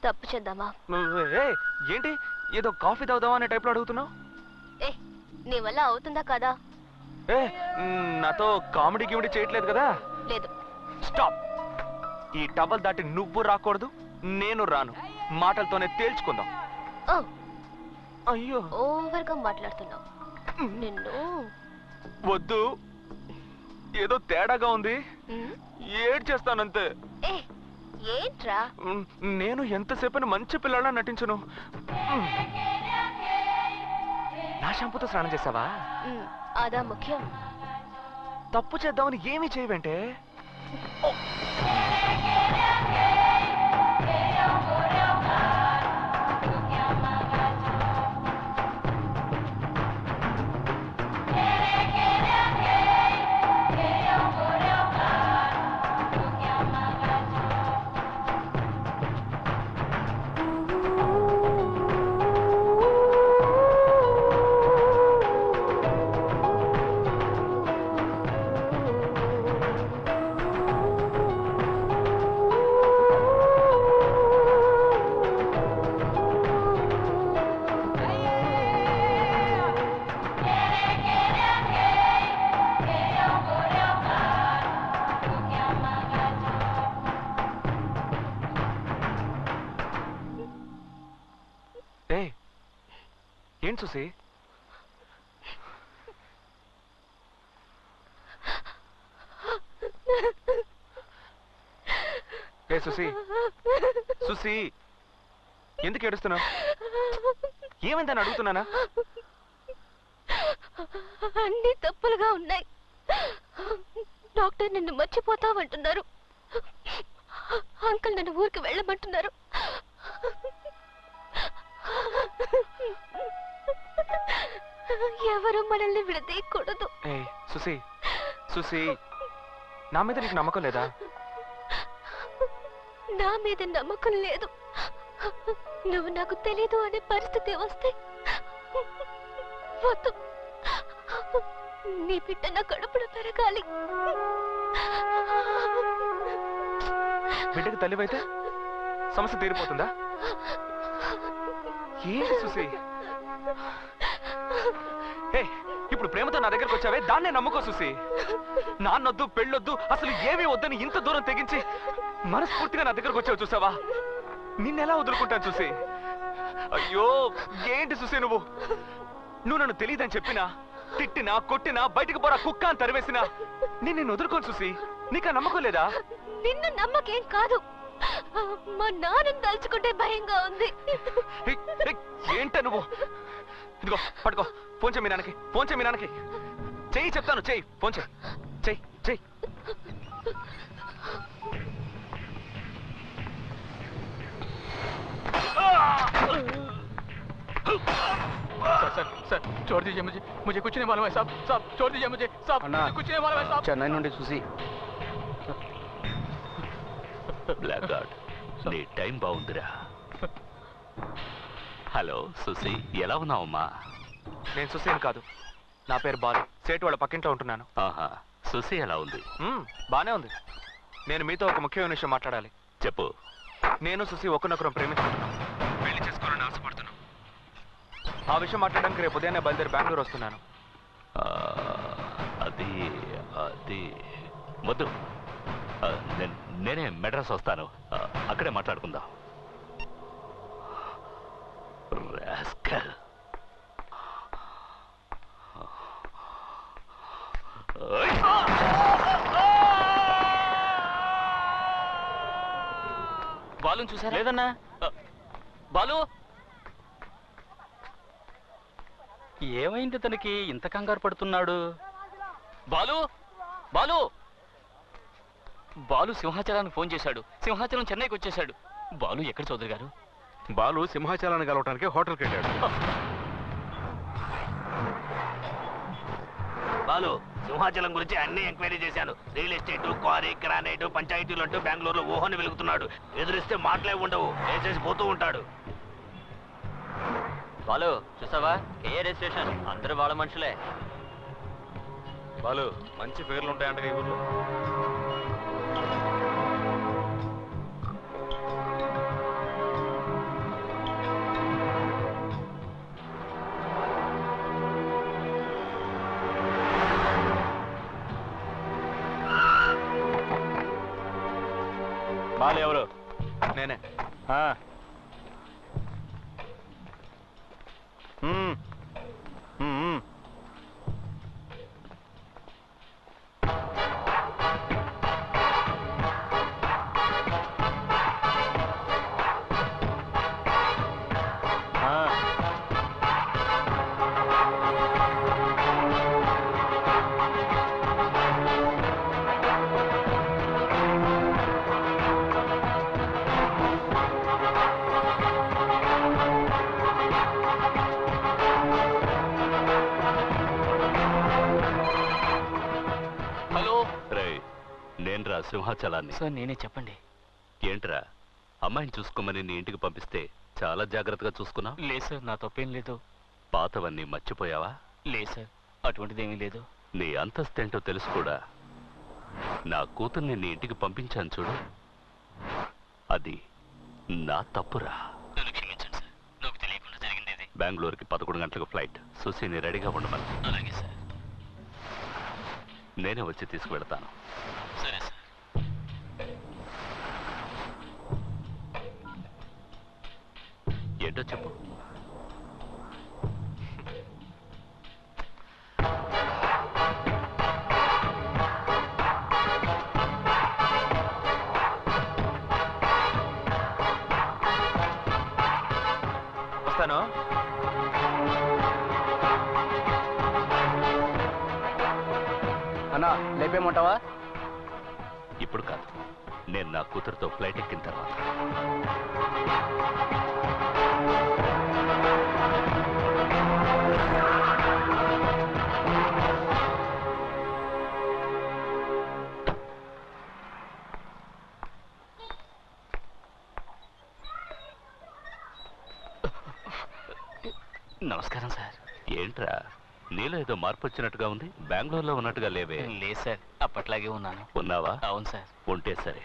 తప్పు చేద్దామా? ఏంటి ఏదో కాఫీ తాగుదామా అనే టైప్లో అడుగుతున్నావు? నీ వల్ల అవుతుందా కదా? నాతో కామెడీ గిమిడీ చేయట్లేదు కదా? లేదు. స్టాప్. ఈ టవల్ దాటి నువ్వు రాకూడదు, నేను రాను. మాటలతోనే తేల్చుకుందాం. అయ్యో, ఓవర్గా మాట్లాడుతున్నావు. నిన్ను వద్దు, ఏదో తేడాగా ఉంది. ఏడ్ చేస్తానంతే. ఏంట్రా? నేను ఎంతసేపని మంచి పిల్లలా నటించను. నా షాంపూతో స్నానం చేసావా? అదా ముఖ్యం. తప్పు చేద్దామని ఏమీ చేయవంటే. ఏం చూసి? సుసి, సుసి, ఎందుకు ఏడుస్తున్నావు? ఏమైందని అడుగుతున్నానా? అన్ని తప్పులుగా ఉన్నాయి. డాక్టర్ నిన్ను మర్చిపోతావంటున్నారు. అంకుల్ నన్ను ఊరికి వెళ్ళమంటున్నారు. ఎవరు మనల్ని విడదీయకూడదు. సుసి, సుసి, నా మీద నీకు నమ్మకం లేదా? నా మీద నమ్మకం లేదు. నువ్వు నాకు తెలీదు అనే పరిస్థితి వస్తే వద్దు. నీ బిడ్డ నా కడుపులో పెరగాలి. బిడ్డకు తల్లివైతే సమస్య తీరిపోతుందా? ఏంటి సుసి? ఇప్పుడు ప్రేమతో నా దగ్గరకు వచ్చావే, దాన్నే నమ్ముకో సుసి. నాన్నొద్దు, పెళ్ళొద్దు, అసలు ఏమీ వద్దని ఇంత దూరం తెగించి మనస్ఫూర్తిగా నా దగ్గరకు వచ్చావు చూసావా? నిన్నెలా వదులుకుంటాను చూసి? అయ్యో, ఏంటి చూసి నువ్వు నన్ను తెలియదని చెప్పినా, తిట్టినా, కొట్టినా, బయటికి పోరా కుక్క అని తరివేసినా నేను వదులుకోను చూసి. నీకు ఆ నమ్మకం లేదా? నిన్ను నమ్మకేం కాదు, మా నాన్నని తలుచుకుంటే భయంగా ఉంది. ఏంట నువ్వు? ఇదిగో పట్టుకో, ఫోన్ చేయి మీ నాన్నకి, ఫోన్ చేయి మీ నాన్నకి. చెయ్యి చెప్తాను, చెయ్యి, ఫోన్ చేయి, చెయ్యి, చెయ్యి. सर छोड़ दीजिए मुझे कुछ नहीं मालूम है साहब छोड़ दीजिए मुझे साहब कुछ नहीं मालूम है साहब चेन्नई నుండి చూసి బ్లాక్ గార్డ్ నీ టైం బాగుందిరా. హలో సుసి, ఎలా ఉన్నావమ్మా? నేను సుసేన్ కాదు, నా పేరు బాలు. సేటు వాళ్ళ పక్కింట్లో ఉంటున్నాను. ఆహా, సుసి ఎలా ఉంది? బానే ఉంది. నేను మీతో ఒక ముఖ్యమైన విషయం మాట్లాడాలి. చెప్పు. నేను సుసి ఒకరినొకరు ప్రేమించుకుంటున్నాం, పెళ్లి చేసుకోవాలని ఆశపడుతున్నాం. ఆ విషయం మాట్లాడడానికి రేపు ఉదయాన్నే బయలుదేరి బెంగళూరు వస్తున్నాను. అది అది వద్దు, నేనే మెడ్రాస్ వస్తాను, అక్కడే మాట్లాడుకుందాం. రాస్కల్. బాలుని చూసారా? లేదన్నా. బాలు ఏమైంది? తనకి ఇంత కంగారు పడుతున్నాడు? బాలు బాలు బాలు సింహాచలానికి ఫోన్ చేశాడు. సింహాచలం చెన్నైకి వచ్చేశాడు. బాలు ఎక్కడ చౌదరి గారు? బాలు సింహాచలాన్ని కలవటానికి హోటల్కి వెళ్ళాడు. బాలు, సింహాచలం గురించి అన్ని ఎంక్వైరీ చేశాను. రియల్ ఎస్టేట్, క్వారీ, గ్రానైట్, పంచాయతీలు అంటూ బెంగళూరులో ఊహని వెలుగుతున్నాడు. ఎదురిస్తే మాటలే ఉండవు, వేసేసి పోతూ ఉంటాడు. బాలు చూసావా? కేఆర్ స్టేషన్, అందరూ వాళ్ళ మనుషులే. బాలు, మంచి పేర్లు ఉంటాయంట ఈ ఊర్లో. బాలు ఎవరు? నేనే. నేనురా సింహాచలాన్ని. సార్ నేనే, చెప్పండి. ఏంట్రా అమ్మాయిని చూసుకోమని నీ ఇంటికి పంపిస్తే చాలా జాగ్రత్తగా చూసుకున్నా? లేదు సార్, నా తప్పేం లేదు. పాతవన్నీ మర్చిపోయావా? లేదు సార్, అటువంటిదేమీ లేదు. నీ అంతస్తేంటో తెలుసు కూడా. నా కూతుర్ని నీ ఇంటికి పంపించాను చూడు, అది నా తప్పురా. నన్ను క్షమించండి సార్, నాకు తెలియకుండా జరిగింది. బెంగళూరుకి 11 గంటలకు ఫ్లైట్. సుశీని రెడీగా ఉండమని. అలాగే సార్. నేనే వచ్చి తీసుకువెడతాను. సరే సార్. ఏంటో చెప్పు. వస్తాను. అన్నా లేపేమంటావా? ఇప్పుడు కాదు, నేను నా కూతురుతో ఫ్లైట్ ఎక్కిన తర్వాత. నమస్కారం సార్. ఏంట్రా నీలో ఏదో మార్పు వచ్చినట్టుగా ఉంది? బెంగళూరులో ఉన్నట్టుగా లేవే. లేదు సార్, అప్పట్లాగే ఉన్నాను. ఉన్నావా? అవును సార్. ఉంటే సరే.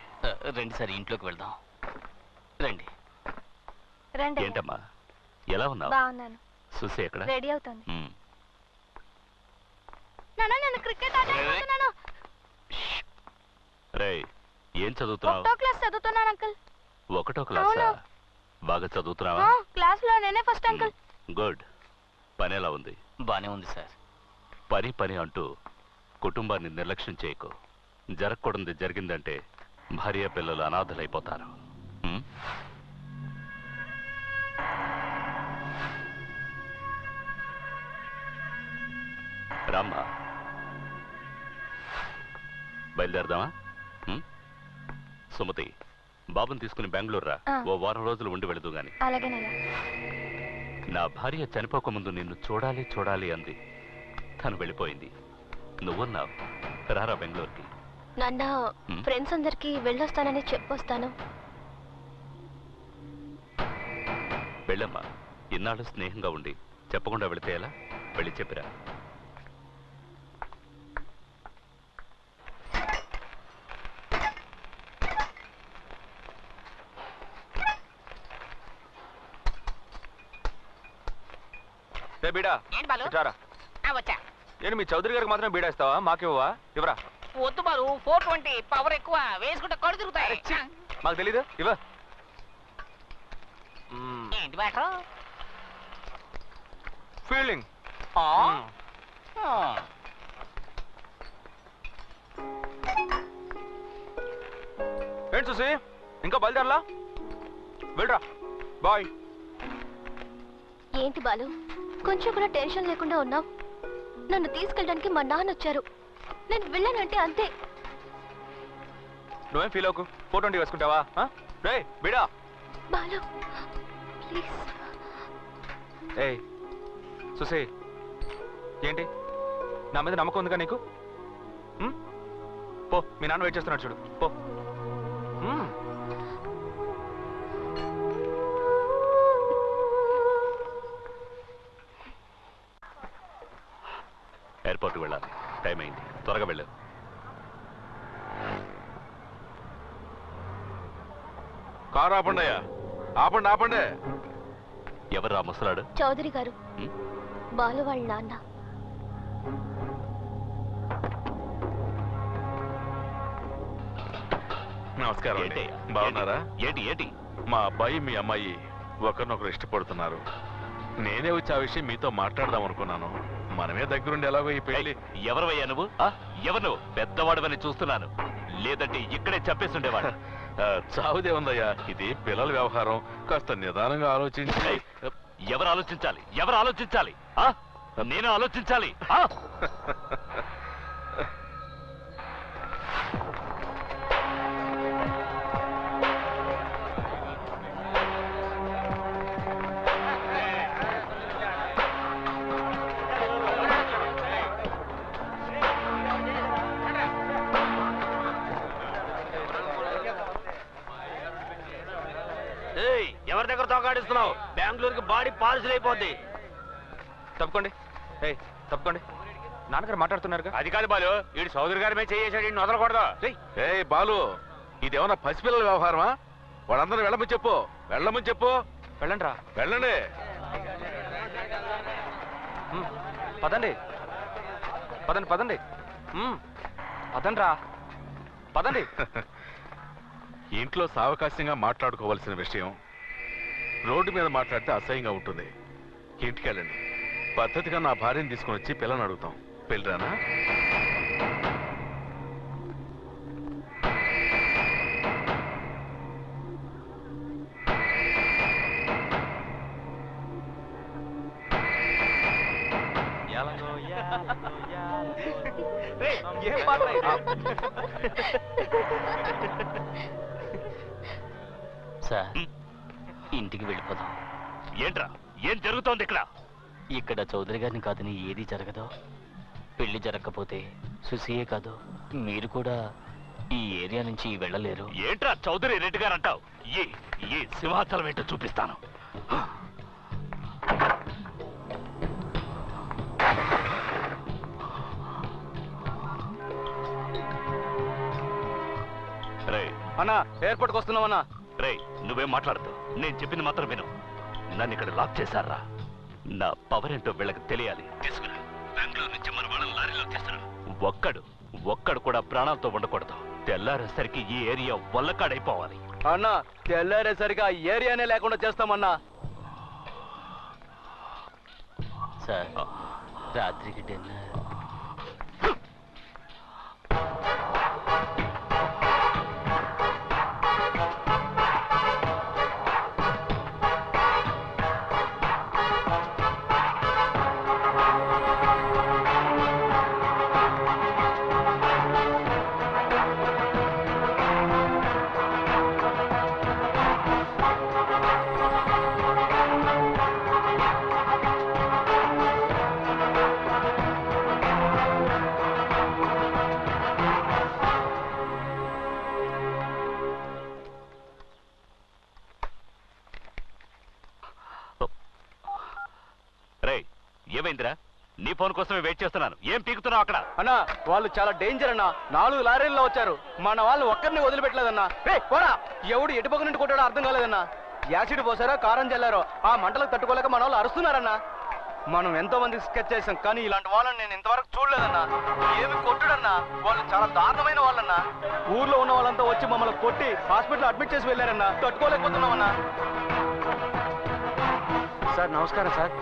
రండి సార్, ఇంట్లోకి వెళ్దాం. రండి. రండి. ఏంటమ్మా ఎలా ఉన్నావు? బాగున్నాను. సుశీ ఎక్కడ? రెడీ అవుతుంది. ఉమ్. నాన్న నేను క్రికెట్ ఆడుతున్నాను. రేయ్ ఏం చదువుతున్నావు? 1వ క్లాస్ చదువుతున్నాను అంకుల్. 1వ క్లాసా? బాగా చదువుతున్నావా? క్లాస్ లో నేనే ఫస్ట్ అంకుల్. గుడ్. పని ఎలా ఉంది? బానే ఉంది సార్. పని పని అంటూ కుటుంబాన్ని నిర్లక్ష్యం చేయకు. జరగకూడదు జరిగిందంటే భార్య పిల్లలు అనాథలైపోతారు. రామ్మా, బయలుదేరదామా? సుమతి, బాబుని తీసుకుని బెంగళూరు రా. ఓ వారం రోజులు ఉండి వెళదు గాని. అలాగేనయ్యా. నా భార్య చనిపోకముందు నిన్ను చూడాలి చూడాలి అంది. తను వెళ్ళిపోయింది. నువ్వున్నావు. రారా బెంగళూరుకి. నాన్న ఫ్రెండ్స్ అందరికి వెళ్ళొస్తానని చెప్పొస్తాను. వెళ్ళమ్మా. ఇన్నాళ్ళు స్నేహంగా ఉండి చెప్పకుండా వెళితే ఎలా? వెళ్ళి చెప్పిరా. బీడా వచ్చా. నేను మీ చౌదరి గారికి మాత్రమే బీడా ఇస్తావా? మాకివ్వవా? ఇవ్వరా. వద్దు బాలు, 420 పవర్ ఎక్కువ, వేసుకుంటే కళ్ళు తిరుగుతాయి. మాకు తెలీదు. ఇవ్వ. ఏంటి మ్యాటర్? ఫీల్డింగ్. ఏంటి చూసి ఇంకా బయలుదేరలా? వెళ్ళరా. బాయ్. ఏంటి బాలు, కొంచెం కూడా టెన్షన్ లేకుండా ఉన్నావు? నన్ను తీసుకెళ్ళడానికి మా నాన్న వచ్చారు. నేను వెళ్ళానంటే అంతే. నువ్వేం ఫీల్ అవ్వకు. 420 వేసుకుంటావా? రే బిడా. బాలు ప్లీజ్. ఏయ్ సుసే, ఏంటి నా మీద నమ్మకం ఉందిగా నీకు? పో, మీ నాన్న వెయిట్ చేస్తున్నాడు చూడు. పో. ఎయిర్పోర్ట్కి వెళ్ళాలి. టైం అయింది. త్వరగా వెళ్ళు. కారు ఆపండి అయ్యా. ఆపండి ఆపండి. ఎవరా ముసలాడు? చౌదరి గారు, బాలు వాళ్ళ నాన్న. నమస్కారం అండి. బాగున్నారా? ఏంటి మా అబ్బాయి మీ అమ్మాయి ఒకరినొకరు ఇష్టపడుతున్నారు. నేనే వచ్చి ఆ విషయం మీతో మాట్లాడదాం అనుకున్నాను. మనమే దగ్గరుండి ఎలాగో ఈ పెళ్లి. ఎవరవయ్యా నువ్వు? ఎవరు నువ్వు? పెద్దవాడవని చూస్తున్నాను, లేదంటే ఇక్కడే చెప్పేస్తుండేవాడు. చావుదే ఉందయ్యా, ఇది పిల్లల వ్యవహారం. కాస్త నిదానంగా ఆలోచించి. ఎవరు ఆలోచించాలి? నేను ఆలోచించాలి. ఎవరి దగ్గర తోకాడిస్తున్నావు? బెంగళూరుకి బాడీ పార్సిల్ అయిపోద్ది. తప్పుకోండి. తప్పుకోండి. నాన్నగారు మాట్లాడుతున్నారుగా. అది కాదు బాలు, వీడు సోదరు గారి మీద చేసాడు, ఈయన వదలకూడదు. ఏ బాలు, ఇదేమన్నా పసిపిల్లల వ్యవహారమా? వాళ్ళందరూ వెళ్ళమని చెప్పు. వెళ్ళండి రా. వెళ్ళండి. పదండి. పదండి. పదండి రా. పదండి. ఇంట్లో సావకాశంగా మాట్లాడుకోవాల్సిన విషయం రోడ్డు మీద మాట్లాడితే అసహ్యంగా ఉంటుంది. ఇంటికెళ్ళండి. పద్ధతిగా నా భార్యను తీసుకుని వచ్చి పిల్లని అడుగుతాం. పెళ్ళరానా? సార్, ఇంటికి వెళ్ళిపోదాం. ఏంట్రా, ఏం జరుగుతోంది ఇక్కడ? ఇక్కడ చౌదరి గారిని కాదని ఏది జరగదు. పెళ్లి జరగకపోతే సుశీయే కాదు, మీరు కూడా ఈ ఏరియా నుంచి వెళ్ళలేరు. ఏంట్రా చౌదరి రెడ్డి గారు అంటావు? ఈ సింహాచలం ఏంటో చూపిస్తాను. అన్నా, ఎయిర్పోర్ట్కి వస్తున్నామన్నా. రే, నువ్వేం మాట్లాడదు, నేను చెప్పింది మాత్రం విను. నన్ను ఇక్కడ లాక్ చేశారా? నా పవర్ ఏంటో వీళ్ళకి తెలియాలి. తీసుకురా, బెంగళూరు నుంచి మన వాళ్ళని లారీలో తీసుకురా. ఒక్కడు కూడా ప్రాణాలతో ఉండకూడదు. తెల్లారేసరికి ఈ ఏరియా వల్లకాడైపోవాలి. అన్నా, తెల్లారేసరికి ఆ ఏరియానే లేకుండా చేస్తామన్నా. సార్, రాత్రికి డిన్నర్. ఏమైందిరా? నీ ఫోన్ కోసమే వెయిట్ చేస్తున్నాను. ఏం పీకుతున్నావు అక్కడ? అన్నా, వాళ్ళు చాలా డేంజర్ అన్నా. 4 లారీల్లో వచ్చారు. మన వాళ్ళు ఒక్కరిని వదిలిపెట్టలేదన్నా. పోరా, ఎవడు ఎటుపక్క నుండి కొట్టాడో అర్థం కాలేదన్నా. యాసిడ్ పోసారో కారం చల్లారో ఆ మంటలకు తట్టుకోలేక మన వాళ్ళు అరుస్తున్నారన్నా. మనం ఎంతో మందికి స్కెచ్ చేసాం, కానీ ఇలాంటి వాళ్ళని నేను ఇంతవరకు చూడలేదన్నా. ఏమి కొట్టుడన్నా, వాళ్ళు చాలా దారుణమైన వాళ్ళన్నా. ఊర్లో ఉన్న వాళ్ళంతా వచ్చి మమ్మల్ని కొట్టి హాస్పిటల్ అడ్మిట్ చేసి వెళ్ళారన్నా. తట్టుకోలేకపోతున్నామన్నా. సార్ నమస్కారం సార్.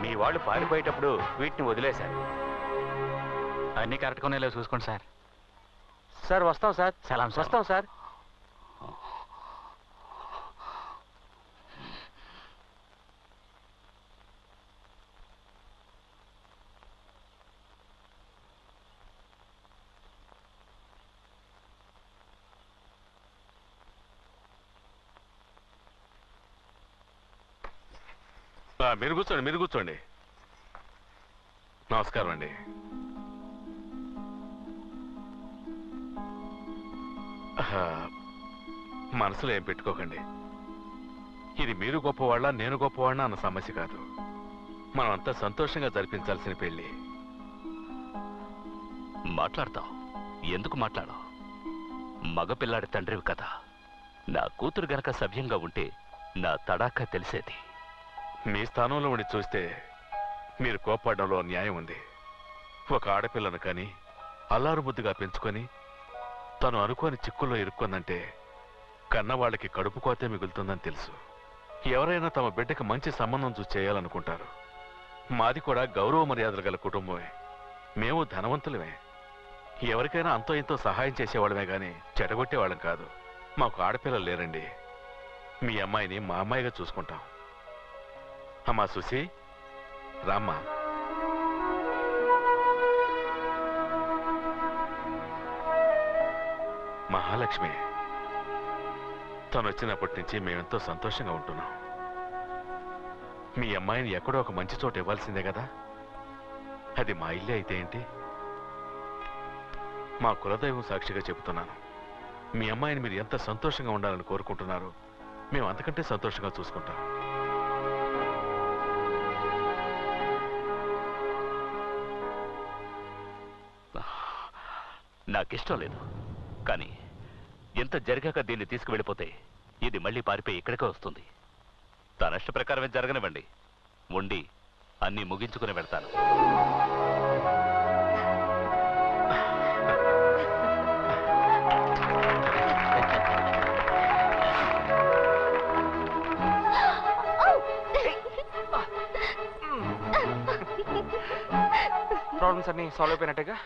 మీ వాళ్ళు పారిపోయేటప్పుడు వీటిని వదిలేశారు. అన్నీ కరెక్ట్గా ఉన్నాయో చూసుకోండి సార్. సార్ వస్తాం సార్. సలాం సార్. వస్తాం సార్. మీరు కూర్చోండి. నమస్కారం అండి. మనసులో ఏం పెట్టుకోకండి. ఇది మీరు గొప్పవాళ్ళ నేను గొప్పవాళ్ళ అన్న సమస్య కాదు. మనం అంతా సంతోషంగా జరిపించాల్సిన పెళ్లి. మాట్లాడతావు, ఎందుకు మాట్లాడవు? మగపిల్లాడి తండ్రివి కదా. నా కూతురు గనక సభ్యంగా ఉంటే నా తడాకా తెలిసేది. మీ స్థానంలో ఉండి చూస్తే మీరు కోప్పడంలో న్యాయం ఉంది. ఒక ఆడపిల్లను కానీ అల్లారు ముద్దుగా పెంచుకొని తను అనుకోని చిక్కుల్లో ఇరుక్కుందంటే కన్నవాళ్ళకి కడుపు కోతే మిగులుతుందని తెలుసు. ఎవరైనా తమ బిడ్డకి మంచి సంబంధం చూసి చేయాలనుకుంటారు. మాది కూడా గౌరవ మర్యాదలు గల కుటుంబమే. మేము ధనవంతులమే. ఎవరికైనా అంతో ఇంతో సహాయం చేసేవాళ్ళమే గాని చెడగొట్టేవాళ్ళం కాదు. మాకు ఆడపిల్లలు లేరండి. మీ అమ్మాయిని మా అమ్మాయిగా చూసుకుంటాం. అమ్మా సుసి, రామ్మా. మహాలక్ష్మి తను వచ్చినప్పటి నుంచి మేమెంతో సంతోషంగా ఉంటున్నాం. మీ అమ్మాయిని ఎక్కడో ఒక మంచి చోట ఇవ్వాల్సిందే కదా. అది మా ఇల్లే అయితే ఏంటి? మా కులదైవం సాక్షిగా చెబుతున్నాను, మీ అమ్మాయిని మీరు ఎంత సంతోషంగా ఉండాలని కోరుకుంటున్నారో మేము అంతకంటే సంతోషంగా చూసుకుంటాం. నాకిష్టం లేదు, కానీ ఎంత జరిగాక దీన్ని తీసుకువెళ్ళిపోతే ఇది మళ్ళీ పారిపోయి ఇక్కడికే వస్తుంది. తన ఇష్ట ప్రకారమే జరగనివ్వండి. ఉండి అన్నీ ముగించుకుని వెళ్తాను. ప్రాబ్లమ్స్ అన్ని సాల్వ్ అయిపోయినట్టుగా.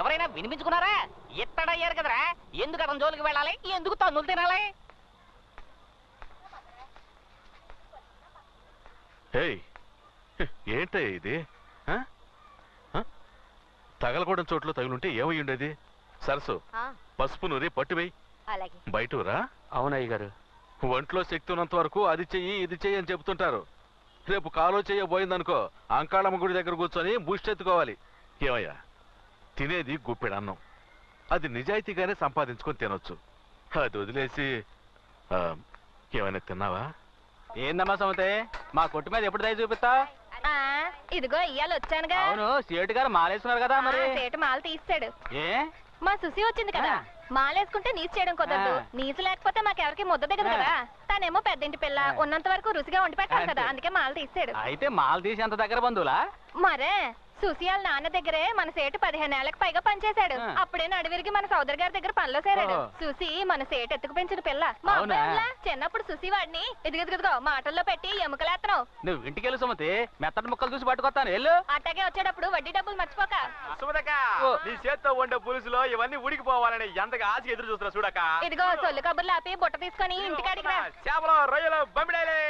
ఎవరైనా వినిపించుకున్నారా? ఎత్తడయ్యారు కదరా, ఎందుకు అతని జోలికి వెళ్ళాలి? ఎందుకు తన్నులు తినాలి? ఏంటయ్యా ఇది? తగలకూడని చోట్ల తగులుంటే ఏమై ఉండేది? సరసు, పసుపు నూరి పట్టువేయి. బయటరా. అవునయ్య గారు. ఒంట్లో శక్తి ఉన్నంత వరకు అది చెయ్యి ఇది చెయ్యి అని చెబుతుంటారు. రేపు కాలో చెయ్యబోయిందనుకో అంకాళమ్మ గుడి దగ్గర కూర్చొని బూస్టెత్తుకోవాలి. ఏమయ్యా, తినేది గుప్పెడు అన్నం, అది నిజాయితీగానే సంపాదించుకొని తినొచ్చు. అది వదిలేసి ఏమైనా తిన్నావా? ఏందమ్మా సమతే, మా కొట్టు మీద ఎప్పుడు దయ చూపిస్తా? ఇదిగో ఇయ్యాలి వచ్చానుగా. అవును, సేటు గారు మాలేస్తున్నారు కదా. మరి సేటు మాల తీస్తాడు. ఏ మా సుసి వచ్చింది కదా, మాలేసుకుంటే నీసు చేయడం కుదరదు. నీసు లేకపోతే మాకెవరికి ముద్ద దిగదు కదా. తనేమో పెద్దింటి పిల్ల, ఉన్నంత వరకు రుచిగా వండి పెట్టాలి కదా, అందుకే మాల తీస్తాడు. అయితే మాల తీసి అంత దగ్గర బంధువులా? మరే సుశీల్ నాన్న దగ్గరే మన సేటు 15 ఏళ్లకు పైగా పనిచేశాడు. అప్పుడే నడివిరిగి మన సోదరు గారి దగ్గర పనిలో చేరాడు. సుసి మన సేటు ఎత్తుకు పెంచిన పిల్ల. మా అబ్బాయిలా చిన్నప్పుడు సుసి వాడిని ఇదిగో మాటల్లో పెట్టి ఎముకలేస్తున్నావు. నువ్వు ఇంటికి వెళ్ళి సుమతి, మెత్తటి ముక్కలు చూసి పట్టుకొస్తాను. వెళ్ళు. అట్టగే వచ్చేటప్పుడు వడ్డీ డబ్బులు మర్చిపోక. సుమతక్క, నీ చేత్తో వండే పులుసులో ఇవన్నీ ఉడికిపోవాలని ఎంతగా ఆశ ఎదురు చూస్తున్నా చూడక. ఇదిగో సొల్లు కబుర్లు ఆపి బుట్ట తీసుకొని ఇంటికాడికి రా. చేపలు రొయ్యలు బొమ్మిడాలే.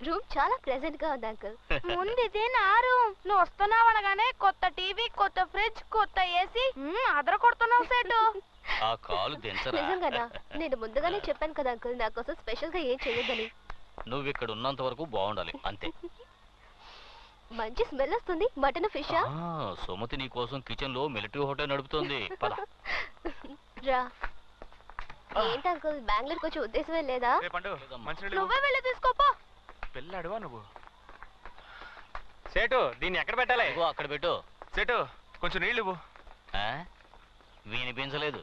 రూమ్ చాలా ప్లెజెంట్ గా ఉంది అంకుల్. ముందు ఇది నా రూమ్. నువ్వు వస్తున్నావు అనగానే కొత్త టీవీ, కొత్త ఫ్రిడ్జ్, కొత్త ఏసీ అదర కొడుతున్నావు సేటు. ఆ కాలు దించరా. నిజంగానా? నేను ముందుగానే చెప్పాను కదా అంకుల్, నా కోసం స్పెషల్ గా ఏం చేయొద్దని. నువ్వు ఇక్కడ ఉన్నంత వరకు బాగుండాలి అంతే. మంచి స్మెల్ వస్తుంది. మటన్ ఫిషా? సుమతి నీ కోసం కిచెన్ లో మిలిటరీ హోటల్ నడుపుతోంది. పద. రా. ఏంటి అంకుల్, బెంగళూరుకి వచ్చే ఉద్దేశమే లేదా? నువ్వే వెళ్ళి తీసుకోపో. పెళ్ళాడువా నువ్వు? సేటు దీన్ని ఎక్కడ పెట్టాలి? ఇదిగో అక్కడ పెట్టు. సేటు కొంచెం నీళ్ళు ఇవ్వు. వినిపించలేదు.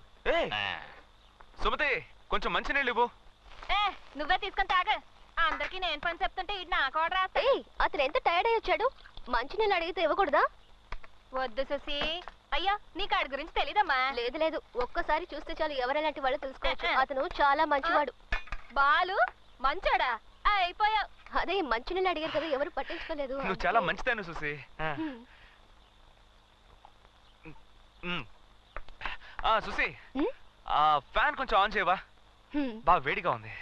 సుమతి కొంచెం మంచి నీళ్ళు ఇవ్వు. నువ్వే తీసుకొని తాగ. అందరికి నేను పని చెప్తుంటే ఇది నాకు ఆర్డర్ రాస్తా. అతను ఎంత టైర్డ్ అయ్యి వచ్చాడు. మంచినీళ్ళు అడిగితే ఇవ్వకూడదా? వద్దు సుసి. అయ్యా నీకు ఆడి గురించి తెలీదమ్మా? లేదు లేదు, ఒక్కసారి చూస్తే చాలు ఎవరెలాంటి వాళ్ళు తెలుసుకోవచ్చు. అతను చాలా మంచివాడు. బాలు మంచోడా? అయిపోయావు. అదే మంచినీళ్ళు అడిగారు కదా, ఎవరు పట్టించుకోలేదు. నువ్వు చాలా మంచిదాను సుసి. సుసి ఆ ఫ్యాన్ కొంచెం ఆన్ చేయవా? బాగా వేడిగా ఉంది.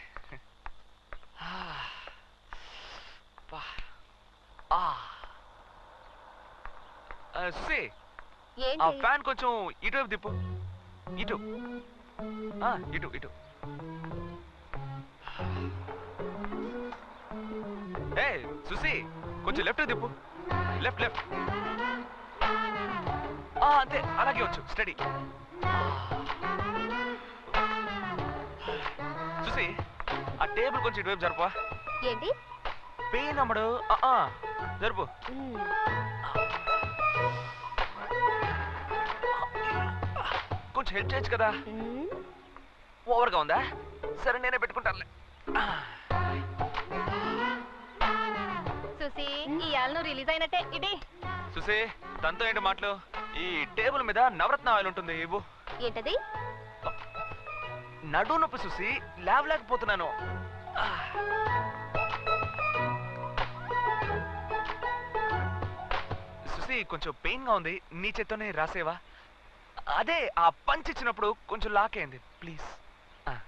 సుసి ఆ ఫ్యాన్ కొంచెం ఇటువైపు తిప్పు. ఇటు ఇటు ఇటు. ఏ సుసి కొంచెం లెఫ్ట్ తిప్పు. Left left. అంతే, అలాగే వచ్చు. స్టడీ. సుసి ఆ టేబుల్ కొంచెం ఇటువైపు జరుపా. ఏంటి పెయిన్ అమ్మడు? జరుపు. కొంచెం హెల్ప్ చేయొచ్చు కదా. ఓవర్గా ఉందా? సరే నేనే పెట్టుకుంటానులే. సుసి ఇవాళ నువ్వు రిలీజ్ అయినట్టే. ఇది సుసి దాంతో ఏంటి మాటలు? ఈ టేబుల్ మీద నవరత్న ఆయిల్ ఉంటుంది, ఇవ్వు. ఏంటది? నడు నొప్పి సుసి, లేవలేకపోతున్నాను. సుసి కొంచెం పెయిన్ గా ఉంది, నీ చేత్తోనే రాసేవా? అదే ఆ పంచ్ ఇచ్చినప్పుడు కొంచెం లాక్ అయింది, ప్లీజ్.